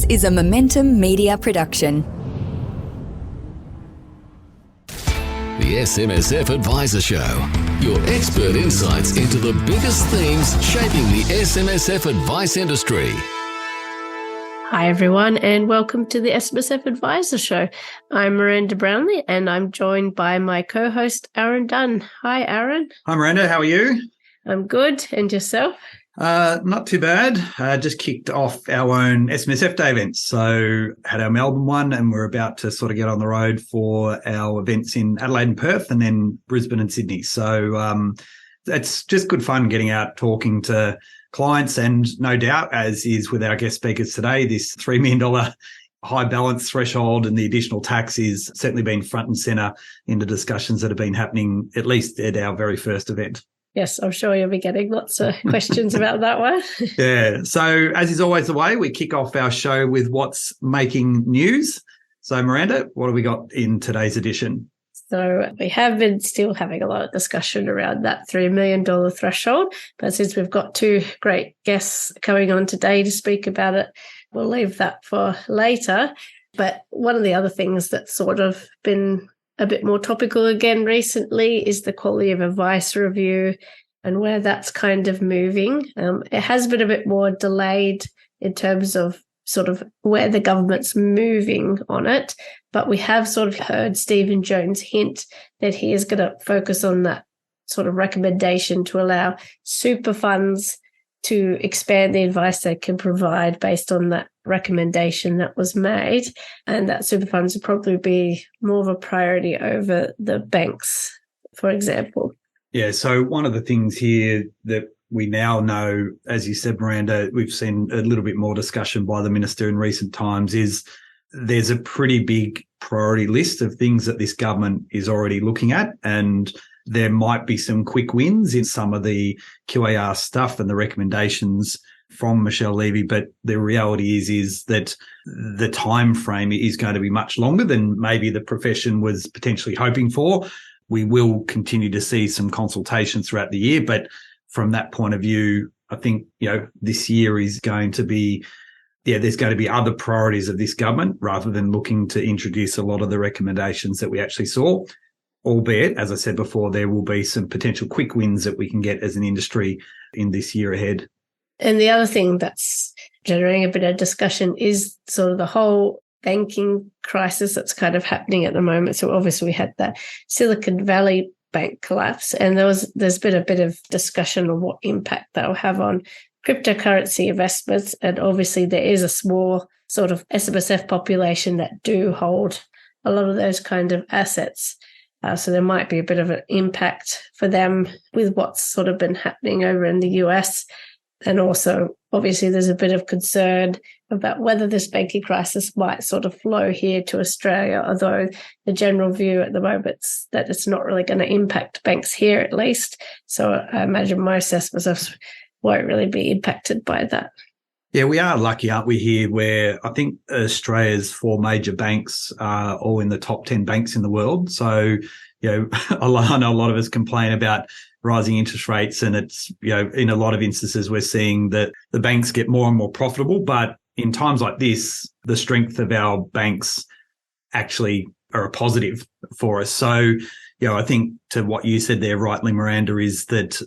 This is a Momentum Media production. The SMSF Advisor Show, your expert insights into the biggest themes shaping the SMSF advice industry. Hi everyone, and welcome to the SMSF Advisor Show. I'm Miranda Brownlee, and I'm joined by my co-host Aaron Dunn. Hi Aaron. Hi Miranda, how are you? I'm good, and yourself? Not too bad. Just kicked off our own SMSF Day events. So had our Melbourne one, and we're about to sort of get on the road for our events in Adelaide and Perth, and then Brisbane and Sydney. So it's just good fun getting out, talking to clients, and no doubt, as is with our guest speakers today, this $3 million high balance threshold and the additional tax is certainly been front and centre in the discussions that have been happening, at least at our very first event. Yes, I'm sure you'll be getting lots of questions about that one. Yeah. So as is always the way, we kick off our show with what's making news. So Miranda, what have we got in today's edition? So we have been still having a lot of discussion around that $3 million threshold. But since we've got two great guests coming on today to speak about it, we'll leave that for later. But one of the other things that's sort of been a bit more topical again recently is the quality of advice review and where that's kind of moving. It has been a bit more delayed in terms of sort of where the government's moving on it, but we have sort of heard Stephen Jones hint that he is going to focus on that sort of recommendation to allow super funds to expand the advice they can provide based on that recommendation that was made, and that super funds would probably be more of a priority over the banks, for example. Yeah, so one of the things here that we now know, as you said, Miranda, we've seen a little bit more discussion by the minister in recent times, is there's a pretty big priority list of things that this government is already looking at, and there might be some quick wins in some of the QAR stuff and the recommendations from Michelle Levy, but the reality is that the time frame is going to be much longer than maybe the profession was potentially hoping for. We will continue to see some consultations throughout the year, but from that point of view, I think, this year is going to be, there's going to be other priorities of this government rather than looking to introduce a lot of the recommendations that we actually saw. Albeit, as I said before, there will be some potential quick wins that we can get as an industry in this year ahead. And the other thing that's generating a bit of discussion is sort of the whole banking crisis that's kind of happening at the moment. So obviously we had that Silicon Valley Bank collapse, and there's been a bit of discussion on what impact that will have on cryptocurrency investments. And obviously there is a small sort of SMSF population that do hold a lot of those kind of assets. So there might be a bit of an impact for them with what's sort of been happening over in the US. And also, obviously, there's a bit of concern about whether this banking crisis might sort of flow here to Australia, although the general view at the moment is that it's not really going to impact banks here, at least. So I imagine most SMSFs won't really be impacted by that. Yeah, we are lucky, aren't we, here, where I think Australia's 4 major banks are all in the top 10 banks in the world. So, I know a lot of us complain about rising interest rates, and it's, in a lot of instances, we're seeing that the banks get more and more profitable. But in times like this, the strength of our banks actually are a positive for us. So, I think to what you said there rightly, Miranda, is that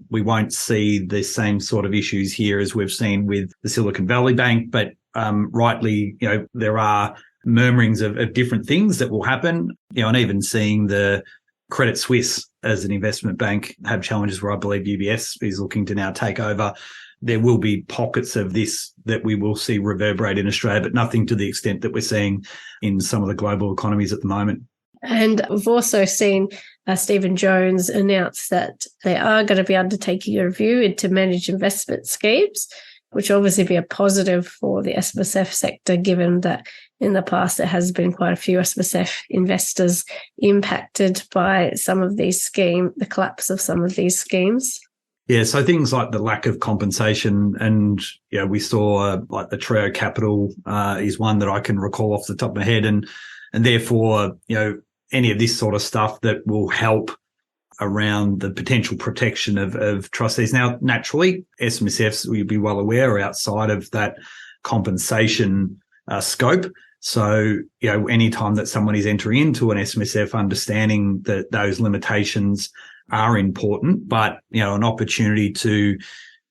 we won't see the same sort of issues here as we've seen with the Silicon Valley Bank. But rightly, there are murmurings of different things that will happen, and even seeing the Credit Suisse as an investment bank have challenges where I believe UBS is looking to now take over. There will be pockets of this that we will see reverberate in Australia, but nothing to the extent that we're seeing in some of the global economies at the moment. And we've also seen Stephen Jones announce that they are going to be undertaking a review into managed investment schemes, which will obviously be a positive for the SMSF sector, given that in the past there has been quite a few SMSF investors impacted by some of these the collapse of some of these schemes. Yeah, so things like the lack of compensation, and we saw like the Trio Capital is one that I can recall off the top of my head, and therefore any of this sort of stuff that will help around the potential protection of trustees. Now, naturally, SMSFs, we'll be well aware, are outside of that compensation scope. So, anytime that someone is entering into an SMSF, understanding that those limitations are important, but, an opportunity to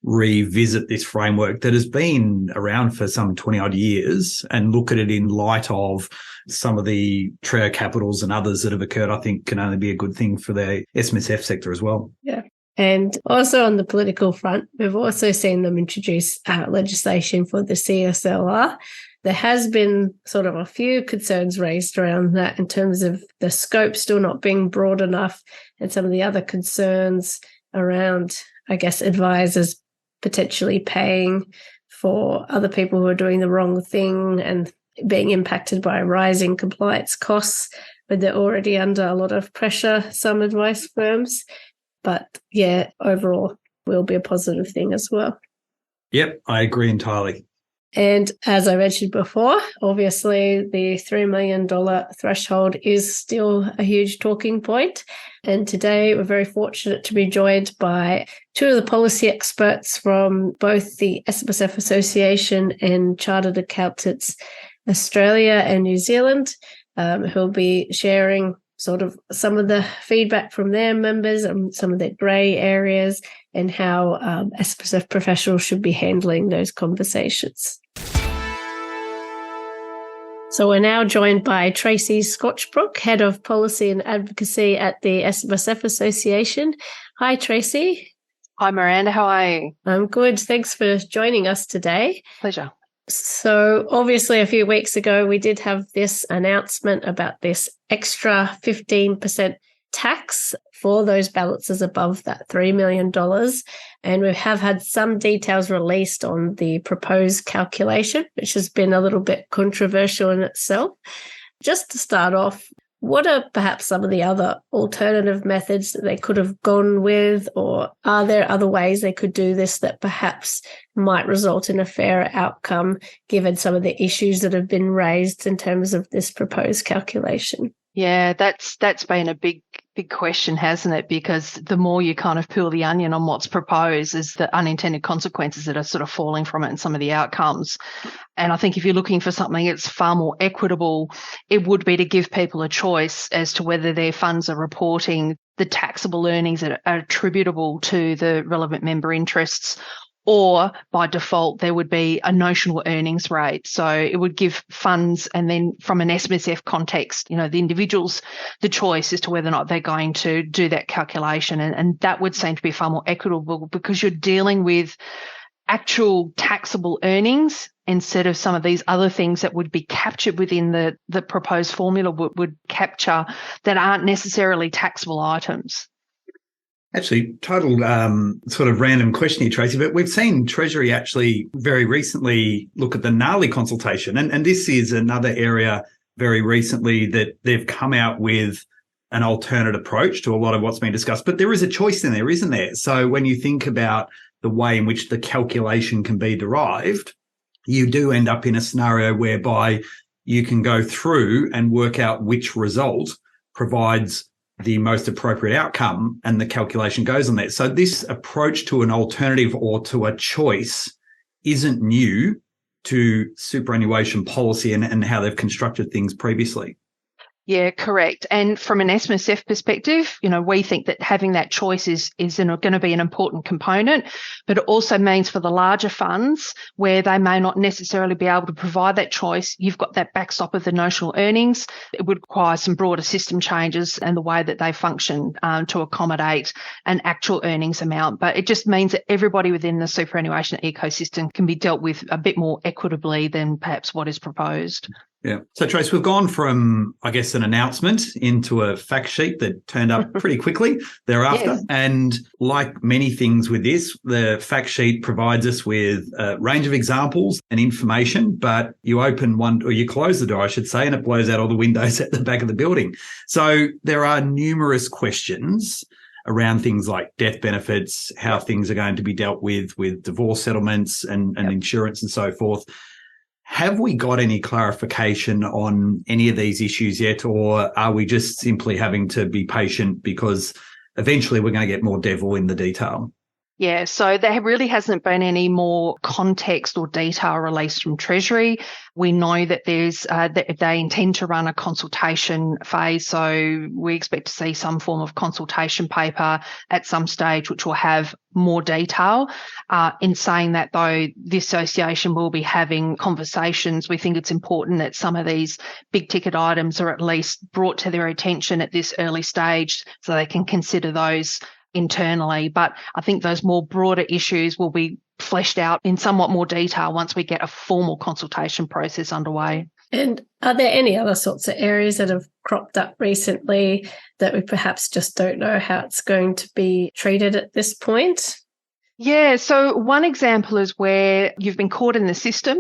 revisit this framework that has been around for some 20 odd years and look at it in light of some of the trio capitals and others that have occurred, I think can only be a good thing for the SMSF sector as well. Yeah. And also on the political front, we've also seen them introduce legislation for the CSLR. There has been sort of a few concerns raised around that in terms of the scope still not being broad enough and some of the other concerns around, I guess, advisors potentially paying for other people who are doing the wrong thing and being impacted by rising compliance costs when they're already under a lot of pressure, some advice firms. But yeah, overall will be a positive thing as well. Yep, I agree entirely. And as I mentioned before, obviously the $3 million threshold is still a huge talking point. And today we're very fortunate to be joined by two of the policy experts from both the SMSF Association and Chartered Accountants Australia and New Zealand, who'll be sharing sort of some of the feedback from their members and some of the grey areas and how SMSF professionals should be handling those conversations. So we're now joined by Tracy Scotchbrook, Head of Policy and Advocacy at the SMSF Association. Hi, Tracy. Hi, Miranda. How are you? I'm good. Thanks for joining us today. Pleasure. So obviously a few weeks ago, we did have this announcement about this extra 15% tax for those balances above that $3 million. And we have had some details released on the proposed calculation, which has been a little bit controversial in itself. Just to start off, what are perhaps some of the other alternative methods that they could have gone with, or are there other ways they could do this that perhaps might result in a fairer outcome given some of the issues that have been raised in terms of this proposed calculation? Yeah, that's been a big question, hasn't it? Because the more you kind of peel the onion on what's proposed is the unintended consequences that are sort of falling from it and some of the outcomes. And I think if you're looking for something that's far more equitable, it would be to give people a choice as to whether their funds are reporting the taxable earnings that are attributable to the relevant member interests, or by default, there would be a notional earnings rate. So it would give funds, and then from an SMSF context, the individuals the choice as to whether or not they're going to do that calculation. And that would seem to be far more equitable because you're dealing with actual taxable earnings instead of some of these other things that would be captured within the proposed formula would capture that aren't necessarily taxable items. Actually, total sort of random question here, Tracy, but we've seen Treasury actually very recently look at the NALI consultation. And this is another area very recently that they've come out with an alternate approach to a lot of what's been discussed. But there is a choice in there, isn't there? So when you think about the way in which the calculation can be derived, you do end up in a scenario whereby you can go through and work out which result provides the most appropriate outcome, and the calculation goes on that. So this approach to an alternative or to a choice isn't new to superannuation policy and how they've constructed things previously. Yeah, correct. And from an SMSF perspective, we think that having that choice is going to be an important component, but it also means for the larger funds where they may not necessarily be able to provide that choice, you've got that backstop of the notional earnings. It would require some broader system changes and the way that they function to accommodate an actual earnings amount. But it just means that everybody within the superannuation ecosystem can be dealt with a bit more equitably than perhaps what is proposed. Yeah. So, Trace, we've gone from, I guess, an announcement into a fact sheet that turned up pretty quickly thereafter. Yes. And like many things with this, the fact sheet provides us with a range of examples and information, but you open one, or you close the door, I should say, and it blows out all the windows at the back of the building. So there are numerous questions around things like death benefits, how things are going to be dealt with divorce settlements and insurance and so forth. Have we got any clarification on any of these issues yet, or are we just simply having to be patient because eventually we're going to get more devil in the detail? Yeah, so there really hasn't been any more context or detail released from Treasury. We know that that they intend to run a consultation phase, so we expect to see some form of consultation paper at some stage, which will have more detail. In saying that, though, the association will be having conversations. We think it's important that some of these big ticket items are at least brought to their attention at this early stage, so they can consider those internally. But I think those more broader issues will be fleshed out in somewhat more detail once we get a formal consultation process underway. And are there any other sorts of areas that have cropped up recently that we perhaps just don't know how it's going to be treated at this point? Yeah, so one example is where you've been caught in the system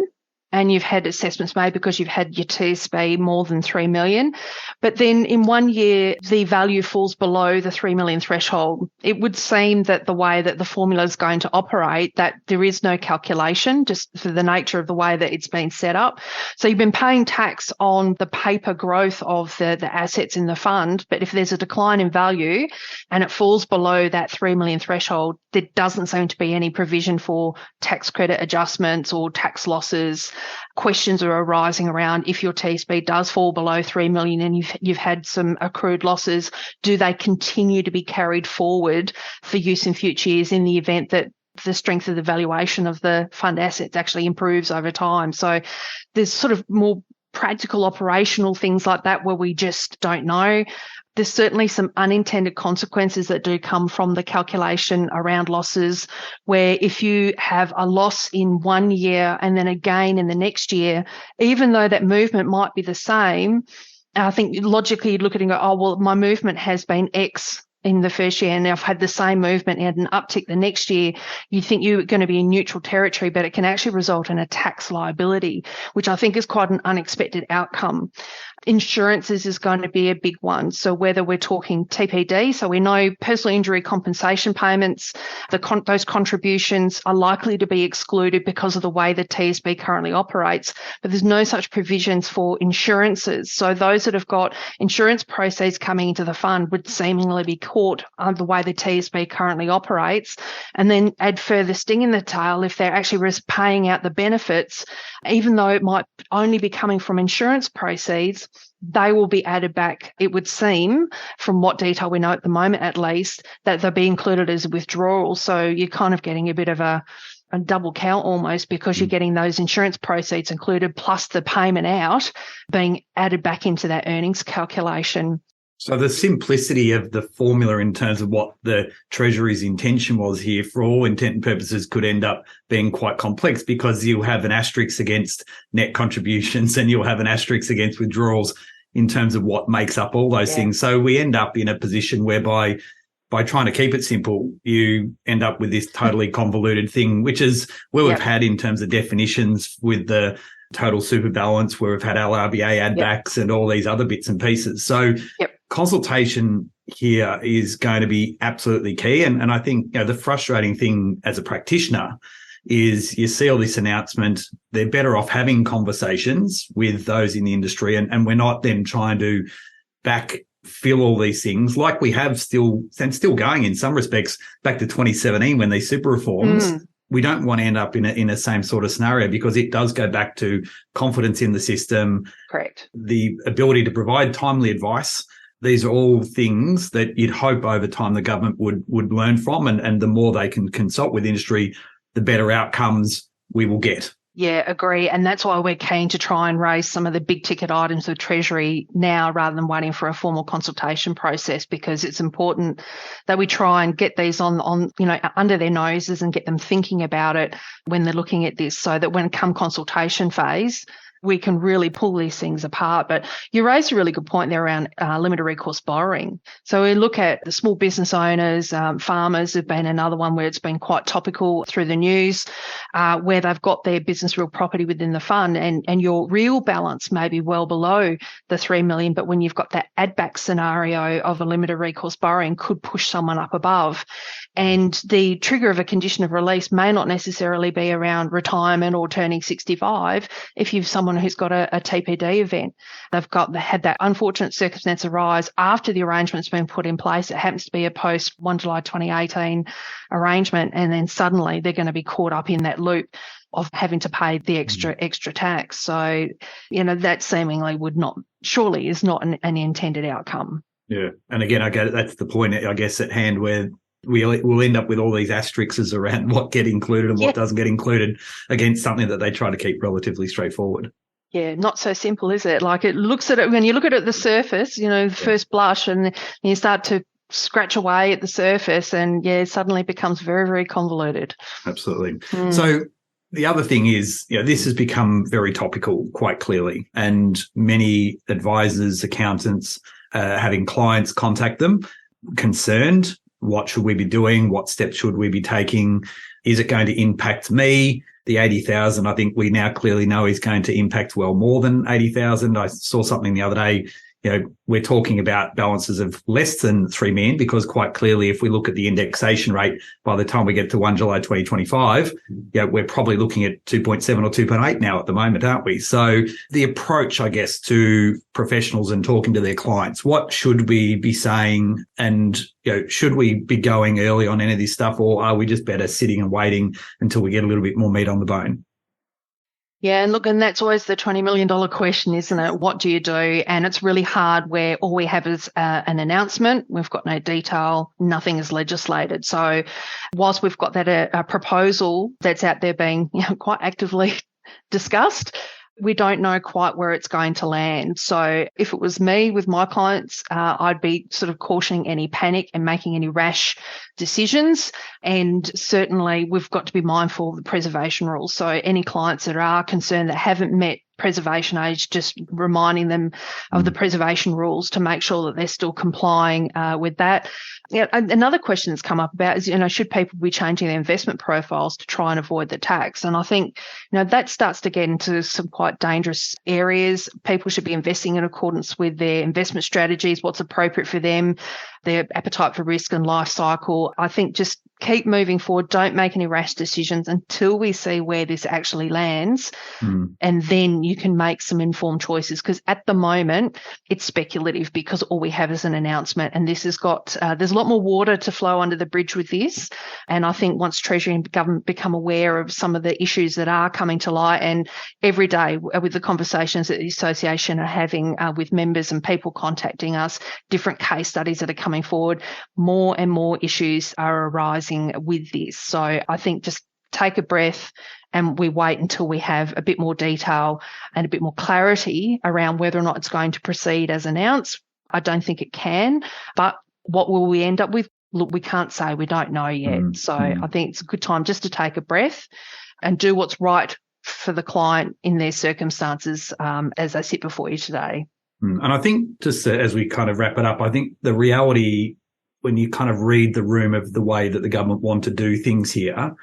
and you've had assessments made because you've had your TSB more than 3 million. But then in 1 year, the value falls below the 3 million threshold. It would seem that the way that the formula is going to operate, that there is no calculation just for the nature of the way that it's been set up. So you've been paying tax on the paper growth of the assets in the fund. But if there's a decline in value and it falls below that 3 million threshold, there doesn't seem to be any provision for tax credit adjustments or tax losses. Questions are arising around if your TSB does fall below 3 million and you've had some accrued losses, do they continue to be carried forward for use in future years in the event that the strength of the valuation of the fund assets actually improves over time? So there's sort of more practical operational things like that where we just don't know. There's certainly some unintended consequences that do come from the calculation around losses, where if you have a loss in 1 year and then a gain in the next year, even though that movement might be the same, I think logically you'd look at it and go, oh, well, my movement has been X in the first year and I've had the same movement and an uptick the next year. You think you're going to be in neutral territory, but it can actually result in a tax liability, which I think is quite an unexpected outcome. Insurances is going to be a big one. So whether we're talking TPD, so we know personal injury compensation payments, those contributions are likely to be excluded because of the way the TSB currently operates, but there's no such provisions for insurances. So those that have got insurance proceeds coming into the fund would seemingly be caught under the way the TSB currently operates. And then add further sting in the tail if they're actually paying out the benefits, even though it might only be coming from insurance proceeds, they will be added back, it would seem, from what detail we know at the moment at least, that they'll be included as a withdrawal. So you're kind of getting a bit of a double count almost, because you're getting those insurance proceeds included plus the payment out being added back into that earnings calculation. So the simplicity of the formula in terms of what the Treasury's intention was here, for all intent and purposes, could end up being quite complex, because you'll have an asterisk against net contributions and you'll have an asterisk against withdrawals in terms of what makes up all those things. So we end up in a position whereby, by trying to keep it simple, you end up with this totally convoluted thing, which is where we've had in terms of definitions with the total super balance, where we've had LRBA add backs and all these other bits and pieces. So consultation here is going to be absolutely key. And I think, you know, the frustrating thing as a practitioner is you see all this announcement, they're better off having conversations with those in the industry, and we're not then trying to backfill all these things like we have still going in some respects back to 2017 when these super reforms. We don't want to end up in a same sort of scenario, because it does go back to confidence in the system. Correct. The ability to provide timely advice. These are all things that you'd hope over time the government would learn from, and the more they can consult with industry, the better outcomes we will get. Yeah, agree. And that's why we're keen to try and raise some of the big ticket items with Treasury now rather than waiting for a formal consultation process, because it's important that we try and get these on under their noses and get them thinking about it when they're looking at this, so that when come consultation phase, we can really pull these things apart. But you raised a really good point there around limited recourse borrowing. So we look at the small business owners, farmers have been another one where it's been quite topical through the news, where they've got their business real property within the fund, and your real balance may be well below the 3 million, but when you've got that add back scenario of a limited recourse borrowing, could push someone up above. And the trigger of a condition of release may not necessarily be around retirement or turning 65. If you've someone who's got a TPD event, they've had that unfortunate circumstance arise after the arrangement's been put in place. It happens to be a post 1 July 2018 arrangement, and then suddenly they're going to be caught up in that loop of having to pay the extra tax. So, that seemingly surely is not an intended outcome. Yeah. And again, I get it. That's the point, I guess, at hand, where we'll end up with all these asterisks around what get included and what doesn't get included against something that they try to keep relatively straightforward. Yeah, not so simple, is it? Like, it looks at it, when you look at it at the surface, the first blush, and you start to scratch away at the surface, and it suddenly becomes very, very convoluted. Absolutely. So the other thing is, this has become very topical quite clearly, and many advisors, accountants, having clients contact them concerned. What should we be doing? What steps should we be taking? Is it going to impact me? The 80,000, I think we now clearly know, is going to impact well more than 80,000. I saw something the other day. We're talking about balances of less than 3 million, because quite clearly, if we look at the indexation rate, by the time we get to 1 July 2025, we're probably looking at 2.7 or 2.8 now at the moment, aren't we? So the approach, I guess, to professionals and talking to their clients, what should we be saying? And, should we be going early on any of this stuff, or are we just better sitting and waiting until we get a little bit more meat on the bone? Yeah, and that's always the $20 million question, isn't it? What do you do? And it's really hard where all we have is an announcement. We've got no detail. Nothing is legislated. So whilst we've got that a proposal that's out there being quite actively discussed, we don't know quite where it's going to land. So if it was me with my clients, I'd be sort of cautioning any panic and making any rash decisions. And certainly we've got to be mindful of the preservation rules. So any clients that are concerned that haven't met preservation age, just reminding them of the preservation rules to make sure that they're still complying with that. Another question that's come up about is, should people be changing their investment profiles to try and avoid the tax? And I think, that starts to get into some quite dangerous areas. People should be investing in accordance with their investment strategies, what's appropriate for them, their appetite for risk and life cycle. I think just keep moving forward. Don't make any rash decisions until we see where this actually lands. And then you can make some informed choices, because at the moment it's speculative, because all we have is an announcement, and this has got, there's a lot more water to flow under the bridge with this. And I think once Treasury and government become aware of some of the issues that are coming to light, and every day with the conversations that the association are having with members and people contacting us, different case studies that are coming forward, more and more issues are arising with this. So I think just take a breath, and we wait until we have a bit more detail and a bit more clarity around whether or not it's going to proceed as announced. I don't think it can, but what will we end up with? Look, we can't say. We don't know yet. So I think it's a good time just to take a breath and do what's right for the client in their circumstances as they sit before you today. And I think, just as we kind of wrap it up, I think the reality, when you kind of read the room of the way that the government want to do things here,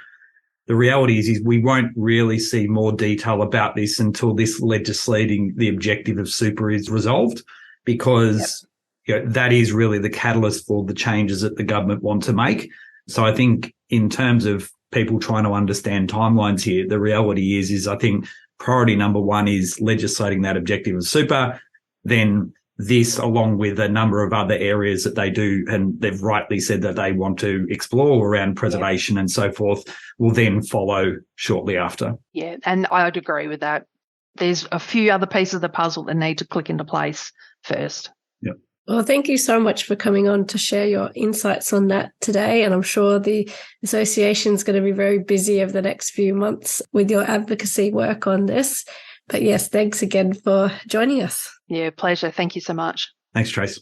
the reality is we won't really see more detail about this until this legislating the objective of super is resolved, because that is really the catalyst for the changes that the government want to make. So I think in terms of people trying to understand timelines here, the reality is I think priority number one is legislating that objective of super. Then this, along with a number of other areas that they do, and they've rightly said that they want to explore around preservation and so forth, will then follow shortly after. Yeah, and I'd agree with that. There's a few other pieces of the puzzle that need to click into place first. Yeah. Well, thank you so much for coming on to share your insights on that today. And I'm sure the association is going to be very busy over the next few months with your advocacy work on this. But yes, thanks again for joining us. Yeah, pleasure. Thank you so much. Thanks, Trace.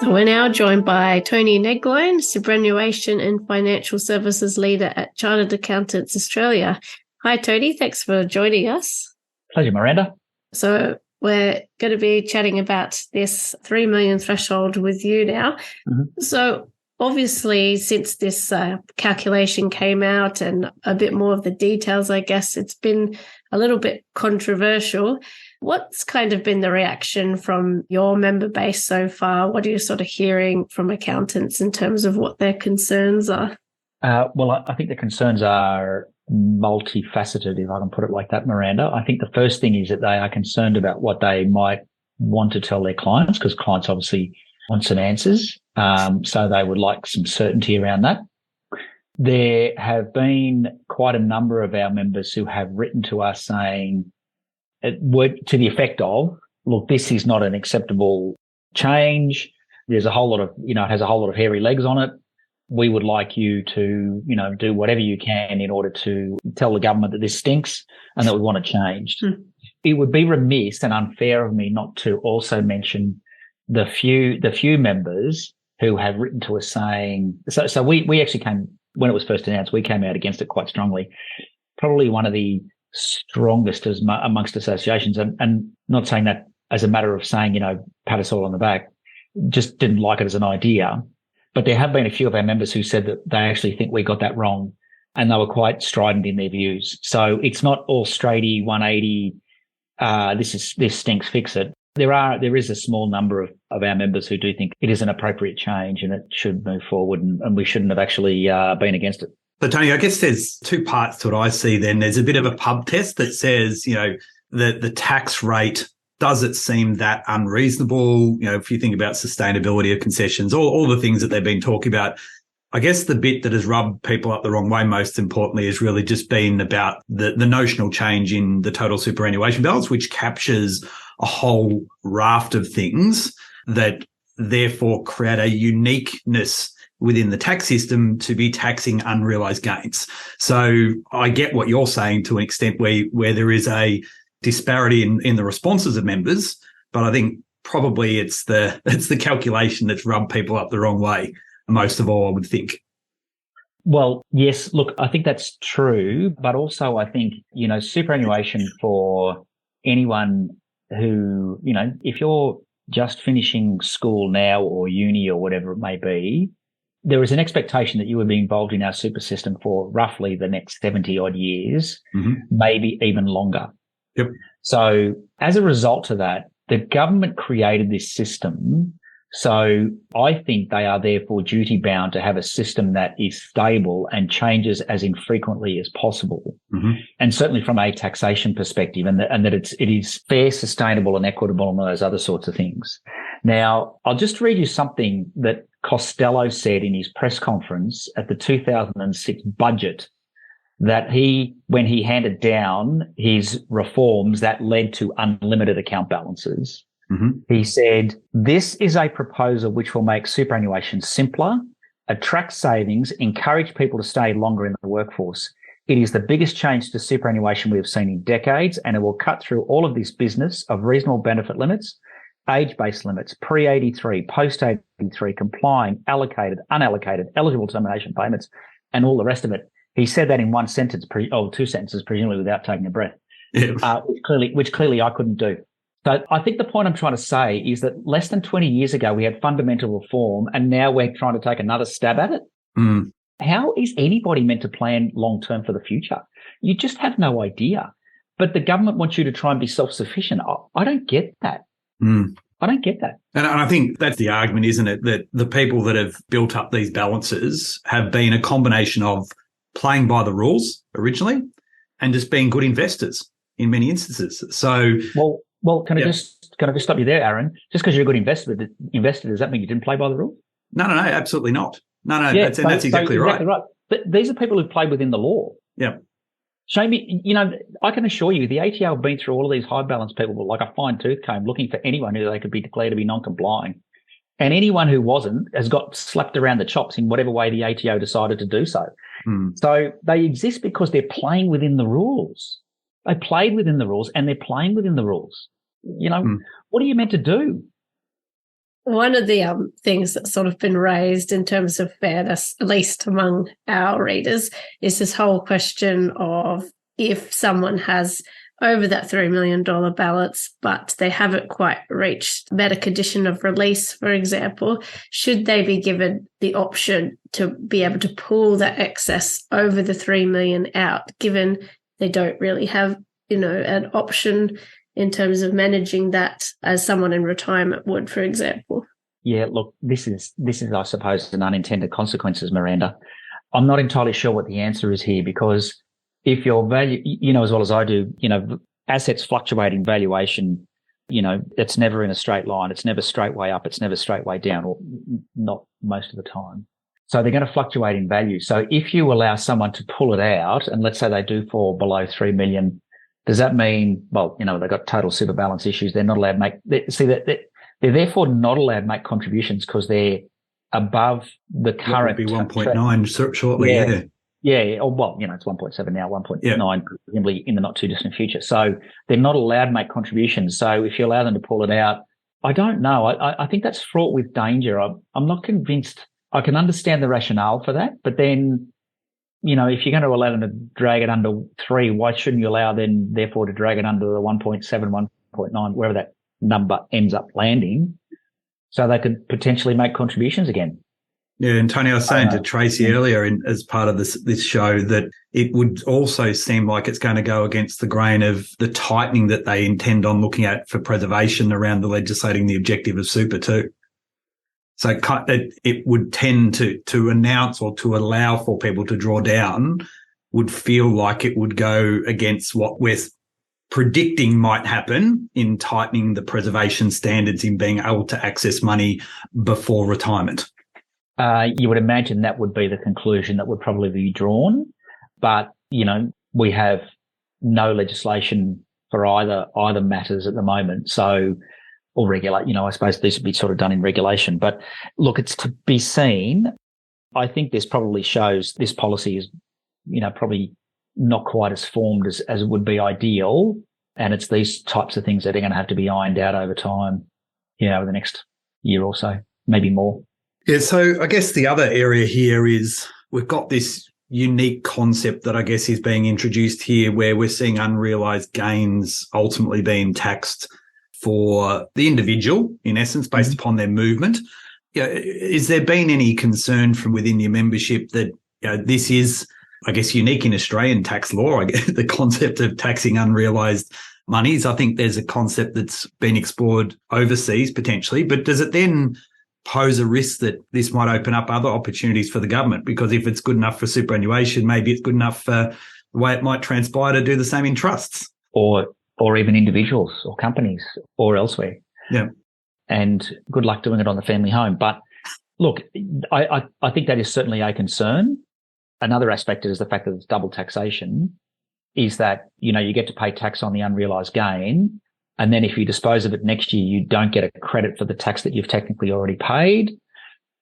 So we're now joined by Tony Neglone, Superannuation and Financial Services Leader at Chartered Accountants Australia. Hi, Tony. Thanks for joining us. Pleasure, Miranda. So we're going to be chatting about this 3 million threshold with you now. Mm-hmm. So obviously, since this calculation came out and a bit more of the details, I guess it's been a little bit controversial. What's kind of been the reaction from your member base so far? What are you sort of hearing from accountants in terms of what their concerns are? Well, I think the concerns are multifaceted, if I can put it like that, Miranda. I think the first thing is that they are concerned about what they might want to tell their clients, because clients obviously want some answers. So they would like some certainty around that. There have been quite a number of our members who have written to us saying, to the effect of, look, this is not an acceptable change. There's a whole lot of, it has a whole lot of hairy legs on it. We would like you to, do whatever you can in order to tell the government that this stinks and that we want it changed. It would be remiss and unfair of me not to also mention the few members who have written to us saying, so we actually came, when it was first announced, we came out against it quite strongly. Probably one of the strongest amongst associations, and not saying that as a matter of saying, pat us all on the back, just didn't like it as an idea. But there have been a few of our members who said that they actually think we got that wrong, and they were quite strident in their views. So it's not all straighty 180. This stinks, fix it. There is a small number of our members who do think it is an appropriate change and it should move forward, and we shouldn't have actually been against it. So, Tony, I guess there's two parts to what I see then. There's a bit of a pub test that says, the tax rate, does it seem that unreasonable? If you think about sustainability of concessions, all the things that they've been talking about, I guess the bit that has rubbed people up the wrong way, most importantly, has really just been about the notional change in the total superannuation balance, which captures a whole raft of things that therefore create a uniqueness within the tax system to be taxing unrealised gains. So I get what you're saying to an extent where there is a disparity in the responses of members, but I think probably it's the calculation that's rubbed people up the wrong way, most of all, I would think. Well, yes, look, I think that's true, but also I think, superannuation for anyone who, if you're just finishing school now or uni or whatever it may be, there is an expectation that you would be involved in our super system for roughly the next 70 odd years, maybe even longer. Yep. So as a result of that, the government created this system. So I think they are therefore duty bound to have a system that is stable and changes as infrequently as possible. And certainly from a taxation perspective, and that it is fair, sustainable and equitable and all those other sorts of things. Now, I'll just read you something that Costello said in his press conference at the 2006 budget, that when he handed down his reforms that led to unlimited account balances, he said, "This is a proposal which will make superannuation simpler, attract savings, encourage people to stay longer in the workforce. It is the biggest change to superannuation we have seen in decades, and it will cut through all of this business of reasonable benefit limits, age-based limits, pre-83, post-83, complying, allocated, unallocated, eligible termination payments, and all the rest of it." He said that in one sentence, two sentences, presumably without taking a breath, which clearly I couldn't do. So I think the point I'm trying to say is that less than 20 years ago, we had fundamental reform, and now we're trying to take another stab at it. How is anybody meant to plan long-term for the future? You just have no idea. But the government wants you to try and be self-sufficient. I don't get that. I don't get that. And I think that's the argument, isn't it? That the people that have built up these balances have been a combination of playing by the rules originally and just being good investors in many instances. So, well, can I just stop you there, Aaron? Just because you're a good investor, does that mean you didn't play by the rules? No, absolutely not. No, that's exactly right. But these are people who played within the law. Yeah. Show me, I can assure you the ATO have been through all of these high balance people like a fine tooth comb looking for anyone who they could be declared to be non-complying. And anyone who wasn't has got slapped around the chops in whatever way the ATO decided to do so. So they exist because they're playing within the rules. They played within the rules and they're playing within the rules. What are you meant to do? One of the things that's sort of been raised in terms of fairness, at least among our readers, is this whole question of if someone has over that $3 million balance, but they haven't quite reached better condition of release, for example, should they be given the option to be able to pull that excess over the $3 million out, given they don't really have, an option in terms of managing that as someone in retirement would, for example? Yeah, look, this is, I suppose, an unintended consequences, Miranda. I'm not entirely sure what the answer is here, because if your value, you know, as well as I do, you know, assets fluctuate in valuation, you know, it's never in a straight line. It's never straight way up. It's never straight way down, or not most of the time. So they're going to fluctuate in value. So if you allow someone to pull it out, and let's say they do fall below 3 million, does that mean, well, you know, they've got total super balance issues. They're not allowed to make, they're therefore not allowed to make contributions because they're above the current. It would be 1.9 shortly. Yeah. Yeah. Or, well, you know, it's 1.7 now, 1.9 presumably in the not too distant future. So they're not allowed to make contributions. So if you allow them to pull it out, I don't know. I think that's fraught with danger. I'm not convinced. I can understand the rationale for that, but then, you know, if you're going to allow them to drag it under 3, why shouldn't you allow them, therefore, to drag it under the 1.7, 1.9, wherever that number ends up landing, so they could potentially make contributions again? Yeah, and Tony, I was saying to Tracy earlier as part of this show that it would also seem like it's going to go against the grain of the tightening that they intend on looking at for preservation around the legislating the objective of super too. So it would tend to announce or to allow for people to draw down would feel like it would go against what we're predicting might happen in tightening the preservation standards in being able to access money before retirement. You would imagine that would be the conclusion that would probably be drawn. But, you know, we have no legislation for either matters at the moment. So, or regulate, you know, I suppose this would be sort of done in regulation. But look, it's to be seen. I think this probably shows this policy is, you know, probably not quite as formed as it would be ideal. And it's these types of things that are going to have to be ironed out over time, you know, over the next year or so, maybe more. Yeah, so I guess the other area here is we've got this unique concept that I guess is being introduced here where we're seeing unrealised gains ultimately being taxed for the individual, in essence, based upon their movement. You know, is there been any concern from within your membership that, you know, this is, I guess, unique in Australian tax law, I guess, the concept of taxing unrealised monies? I think there's a concept that's been explored overseas potentially, but does it then pose a risk that this might open up other opportunities for the government? Because if it's good enough for superannuation, maybe it's good enough for the way it might transpire to do the same in trusts. Or even individuals or companies or elsewhere. Yeah. And good luck doing it on the family home. But look, I think that is certainly a concern. Another aspect is the fact that it's double taxation, is that, you know, you get to pay tax on the unrealised gain. And then if you dispose of it next year, you don't get a credit for the tax that you've technically already paid.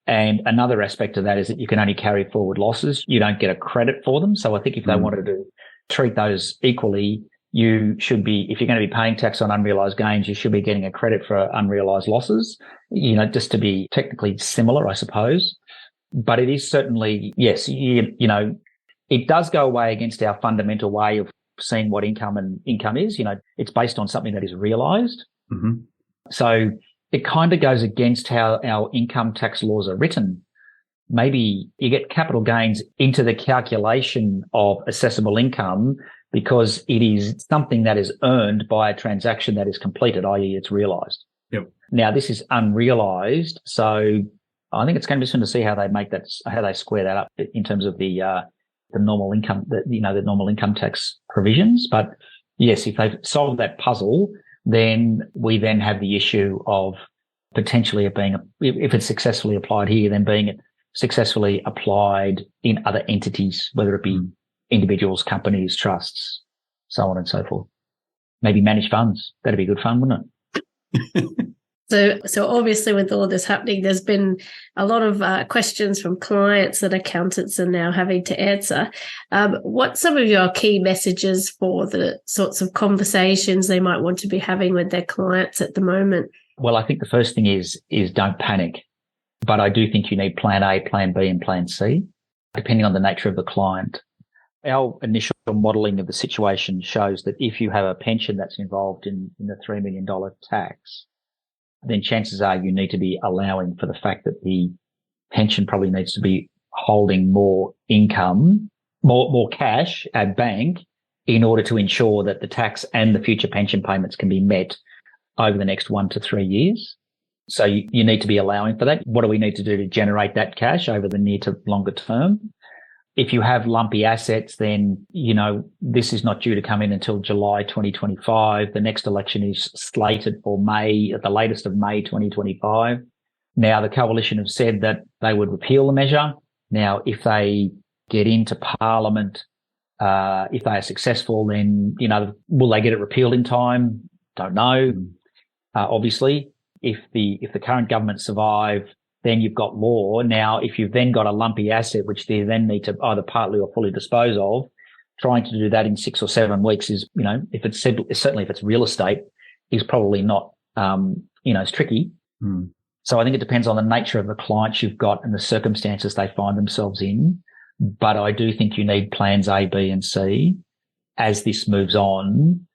And another aspect of that is that you can only carry forward losses. You don't get a credit for them. So I think if they wanted to treat those equally, you should be, if you're going to be paying tax on unrealised gains, you should be getting a credit for unrealised losses, you know, just to be technically similar, I suppose. But it is certainly, yes, you know, it does go away against our fundamental way of seeing what income is. You know, it's based on something that is realised. Mm-hmm. So it kind of goes against how our income tax laws are written. Maybe you get capital gains into the calculation of assessable income because it is something that is earned by a transaction that is completed, i.e. it's realised. Yep. Now this is unrealised, so I think it's going to be interesting to see how they make that, how they square that up in terms of the normal income, the normal income tax provisions. But yes, if they've solved that puzzle, then we then have the issue of potentially it being, if it's successfully applied here, then being successfully applied in other entities, whether it be individuals, companies, trusts, so on and so forth. Maybe managed funds. That'd be good fun, wouldn't it? So obviously with all this happening, there's been a lot of questions from clients that accountants are now having to answer. What's some of your key messages for the sorts of conversations they might want to be having with their clients at the moment? Well, I think the first thing is don't panic. But I do think you need plan A, plan B and plan C, depending on the nature of the client. Our initial modelling of the situation shows that if you have a pension that's involved in the $3 million tax, then chances are you need to be allowing for the fact that the pension probably needs to be holding more income, more cash at bank in order to ensure that the tax and the future pension payments can be met over the next 1 to 3 years. So you need to be allowing for that. What do we need to do to generate that cash over the near to longer term? If you have lumpy assets, then, this is not due to come in until July 2025. The next election is slated for May, at the latest of May 2025. Now, the coalition have said that they would repeal the measure. Now, if they get into Parliament, if they are successful, then, will they get it repealed in time? Don't know. Obviously, if the current government survive, then you've got law. Now, if you've then got a lumpy asset, which they then need to either partly or fully dispose of, trying to do that in 6 or 7 weeks is, certainly if it's real estate, is probably not, it's tricky. So I think it depends on the nature of the clients you've got and the circumstances they find themselves in. But I do think you need plans A, B, and C as this moves on.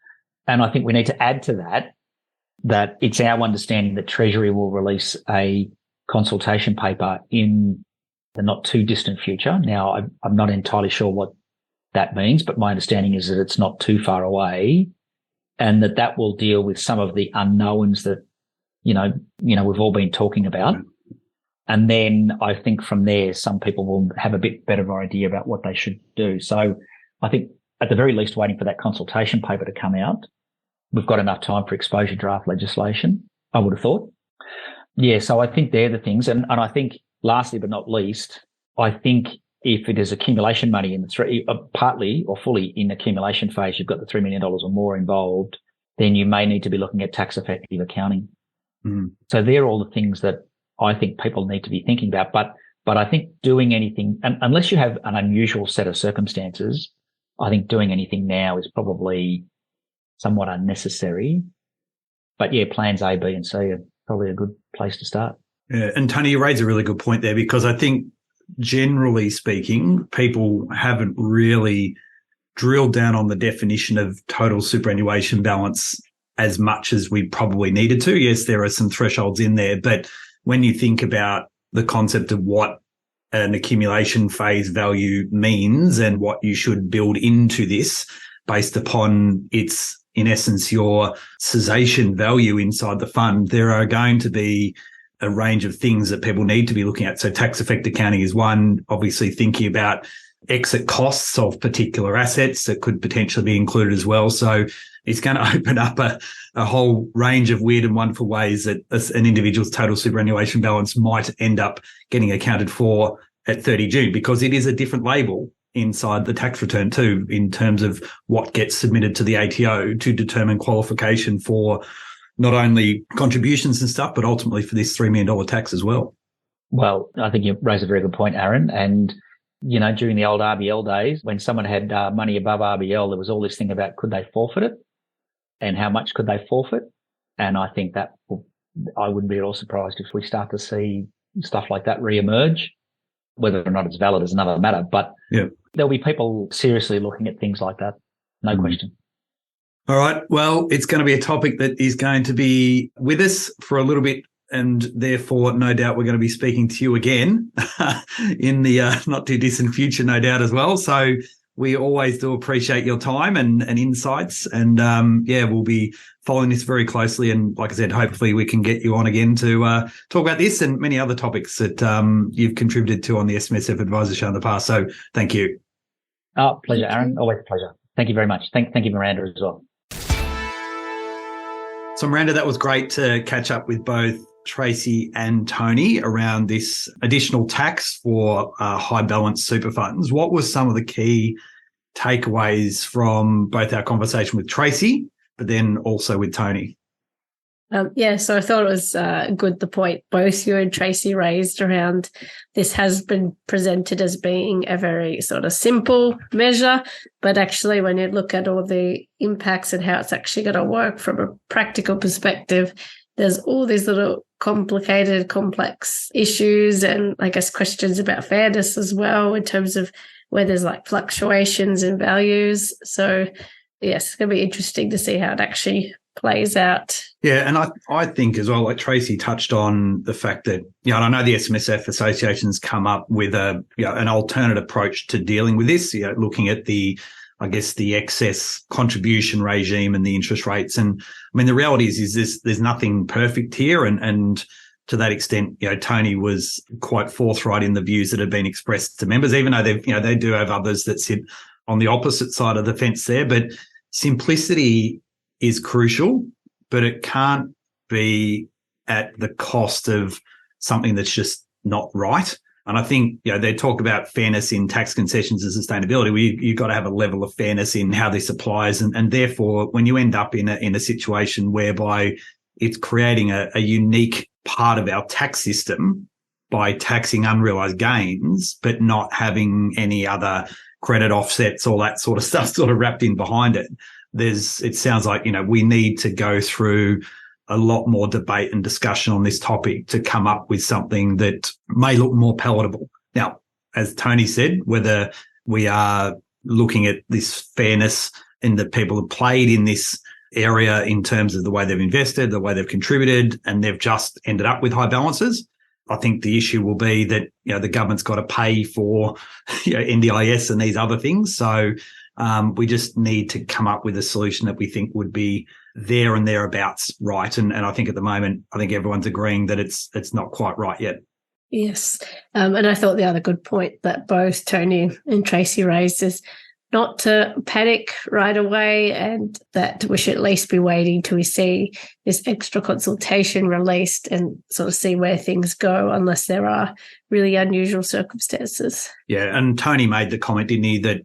And I think we need to add to that it's our understanding that Treasury will release a consultation paper in the not too distant future. Now, I'm not entirely sure what that means, but my understanding is that it's not too far away, and that will deal with some of the unknowns that, we've all been talking about. And then I think from there, some people will have a bit better idea about what they should do. So I think at the very least, waiting for that consultation paper to come out, we've got enough time for exposure draft legislation, I would have thought. Yeah, so I think they're the things. And I think lastly but not least, I think if it is accumulation money in the partly or fully in accumulation phase, you've got the $3 million or more involved, then you may need to be looking at tax effective accounting. So they're all the things that I think people need to be thinking about. But I think doing anything, unless you have an unusual set of circumstances, I think doing anything now is probably somewhat unnecessary. But yeah, plans A, B, and C are probably a good place to start. Yeah, and Tony, you raise a really good point there, because I think generally speaking, people haven't really drilled down on the definition of total superannuation balance as much as we probably needed to. Yes, there are some thresholds in there, but when you think about the concept of what an accumulation phase value means and what you should build into this based upon its, in essence, your cessation value inside the fund, there are going to be a range of things that people need to be looking at. So tax effect accounting is one, obviously thinking about exit costs of particular assets that could potentially be included as well. So it's going to open up a whole range of weird and wonderful ways that an individual's total superannuation balance might end up getting accounted for at 30 June, because it is a different label inside the tax return too, in terms of what gets submitted to the ATO to determine qualification for not only contributions and stuff, but ultimately for this $3 million tax as well. Well, I think you raise a very good point, Aaron. And, during the old RBL days, when someone had money above RBL, there was all this thing about could they forfeit it and how much could they forfeit? And I think I wouldn't be at all surprised if we start to see stuff like that reemerge. Whether or not it's valid is another matter, but there'll be people seriously looking at things like that. No question. All right. Well, it's going to be a topic that is going to be with us for a little bit, and therefore, no doubt we're going to be speaking to you again in the not too distant future, no doubt as well. So we always do appreciate your time and insights, and we'll be following this very closely. And like I said, hopefully we can get you on again to talk about this and many other topics that you've contributed to on the SMSF Advisor Show in the past. So thank you. Oh, pleasure, Aaron. Always a pleasure. Thank you very much. Thank you, Miranda, as well. So Miranda, that was great to catch up with both Tracy and Tony around this additional tax for high balance super funds. What were some of the key takeaways from both our conversation with Tracy, but then also with Tony? So I thought it was good, the point both you and Tracy raised around this has been presented as being a very sort of simple measure, but actually when you look at all the impacts and how it's actually going to work from a practical perspective, there's all these little complicated, complex issues and I guess questions about fairness as well in terms of where there's like fluctuations in values. So yes, it's going to be interesting to see how it actually plays out. Yeah, and I think as well, like Tracy touched on the fact that, and I know the SMSF associations come up with an alternate approach to dealing with this, looking at the I guess, the excess contribution regime and the interest rates. And I mean, the reality is there's nothing perfect here. And to that extent, Tony was quite forthright in the views that have been expressed to members, even though they do have others that sit on the opposite side of the fence there. But simplicity is crucial, but it can't be at the cost of something that's just not right. And I think, they talk about fairness in tax concessions and sustainability. You've got to have a level of fairness in how this applies. And therefore, when you end up in a situation whereby it's creating a unique part of our tax system by taxing unrealized gains, but not having any other credit offsets, all that sort of stuff sort of wrapped in behind it, it sounds like, we need to go through a lot more debate and discussion on this topic to come up with something that may look more palatable. Now, as Tony said, whether we are looking at this fairness in that people have played in this area in terms of the way they've invested, the way they've contributed, and they've just ended up with high balances, I think the issue will be that, the government's got to pay for NDIS and these other things. So we just need to come up with a solution that we think would be there and thereabouts right. And I think at the moment, I think everyone's agreeing that it's not quite right yet. Yes. And I thought the other good point that both Tony and Tracy raised is not to panic right away, and that we should at least be waiting till we see this extra consultation released and sort of see where things go, unless there are really unusual circumstances. Yeah. And Tony made the comment, didn't he, that,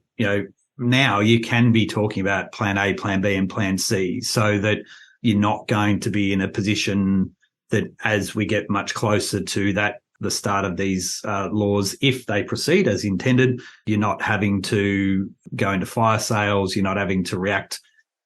now you can be talking about plan A, plan B and plan C, so that you're not going to be in a position that as we get much closer to the start of these laws, if they proceed as intended, you're not having to go into fire sales, you're not having to react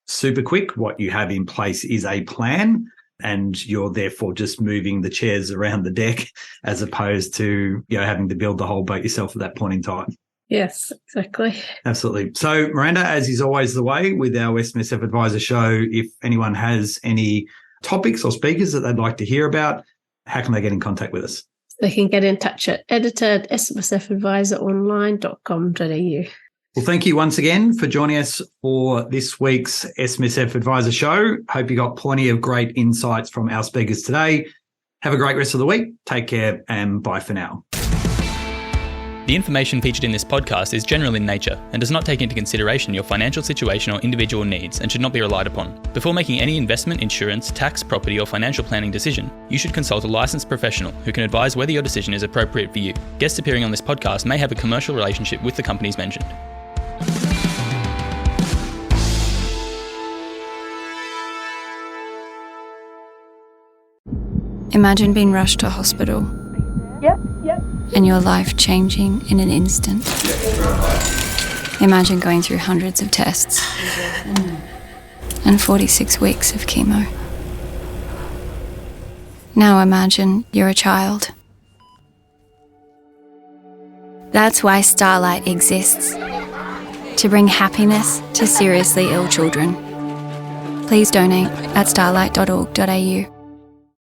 super quick. What you have in place is a plan, and you're therefore just moving the chairs around the deck as opposed to having to build the whole boat yourself at that point in time. Yes, exactly. Absolutely. So, Miranda, as is always the way with our SMSF Advisor show, if anyone has any topics or speakers that they'd like to hear about, how can they get in contact with us? They can get in touch at editor@smsfadvisoronline.com.au. Well, thank you once again for joining us for this week's SMSF Advisor show. Hope you got plenty of great insights from our speakers today. Have a great rest of the week. Take care and bye for now. The information featured in this podcast is general in nature and does not take into consideration your financial situation or individual needs and should not be relied upon. Before making any investment, insurance, tax, property or financial planning decision, you should consult a licensed professional who can advise whether your decision is appropriate for you. Guests appearing on this podcast may have a commercial relationship with the companies mentioned. Imagine being rushed to hospital. Yep. And your life changing in an instant. Imagine going through hundreds of tests and 46 weeks of chemo. Now imagine you're a child. That's why Starlight exists, to bring happiness to seriously ill children. Please donate at starlight.org.au.